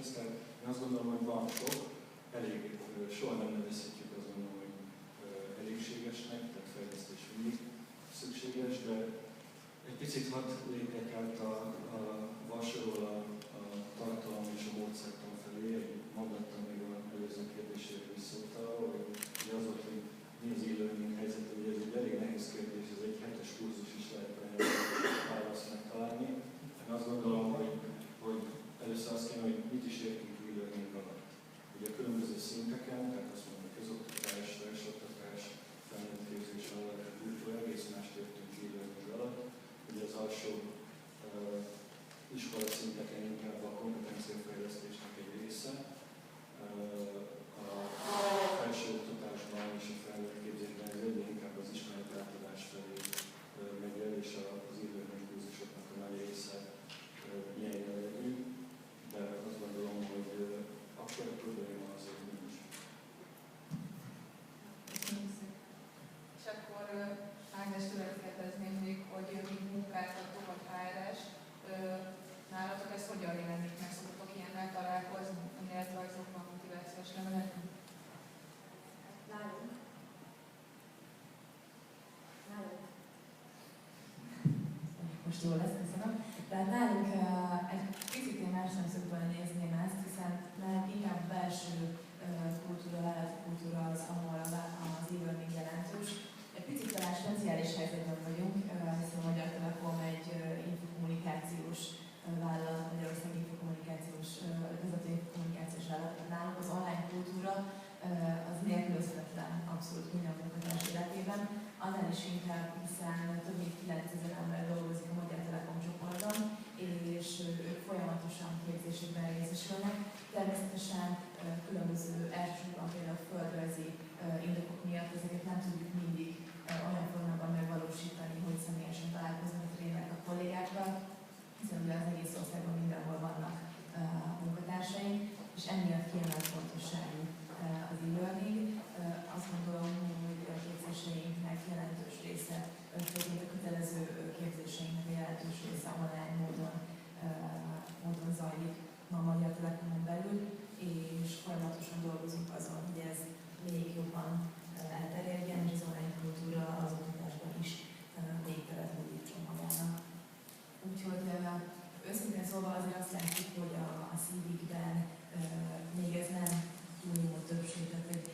fejlesztéshez, tehát én azt gondolom, hogy van sok, elég, soha nem nevezhetjük azt gondolom, hogy elégségesnek, tehát fejlesztés mindig szükséges, de egy picit hadd lépjek át a vasról a tartalom és a módszertan felé, egy mondattal még az előző kérdésére visszautalva, hogy az volt, hogy mi az e-learning helyzet, hogy ez egy elég nehéz kérdés, ez egy 7-es kurzus is lehet választ megtalálni. Én azt gondolom, hogy először azt kéne, hogy mit is értünk e-learning alatt. Ugye a különböző szinteken, tehát azt mondom, hogy közoktatás, felsőoktatás, felnőtt képzés alatt, kultúra, egész mást értünk e-learning alatt. Ugye az alsó iskola szinteken inkább a kompetenciafejlesztésnek egy része, a felsőoktatásban és a felnőtt képzésben ez egyre inkább az ismeret átadás felé megy el, és az e-learning kurzusoknak a nagy része ilyen jellegű, de azt gondolom, hogy akkor a probléma azért nincs. És akkor Ágnes tőled kérdezném még, hogy mint munkáltató vagy HRS, nálatok ezt hogyan jelenik meg? Szoktatok ilyennel találkozni, önéletrajzokban, motivációs levelekben? Nálunk. Most jól lesz, köszönöm. Tehát nálunk egy picit én más szemszögből nézném ezt, hiszen nálunk inkább belső kultúra, vállalati kultúra az, ahol az e-learning jelentős. Egy picit talán speciális helyzetben vagyunk, hiszen a Magyar Telekom egy infokommunikációs vállalat, Magyarország infokommunikációs, vezető infokommunikációs vállalat. Nálunk az online kultúra az nélkülözhetetlen abszolút minden munkatárs életében. Annál is inkább, hiszen több mint 9000 ember dolgozik a Magyar Telekom csoportban, és ők folyamatosan képzésükben részesülnek. Természetesen különböző elsősorban például földrajzi indokok miatt ezeket nem tudjuk mindig olyan formában megvalósítani, hogy személyesen találkoznak a trénerek a kollégákkal, hiszen ugye az egész országban mindenhol vannak munkatársaink, és emiatt kiemelt fontosságú az e-learning. Azt gondolom, hogy a képzéseinknek jelentős része, főként a kötelező képzéseinknek a jelentős része online módon zajlik ma a Magyar Telekomon belül, és folyamatosan dolgozunk azon, hogy ez még jobban elterjedjen, és az online kultúra az oktatásban is még teret hódítson magának. Úgyhogy őszintén szólva azért azt látjuk, hogy a CV-kben még ez nem túlnyomó többség, tehát egy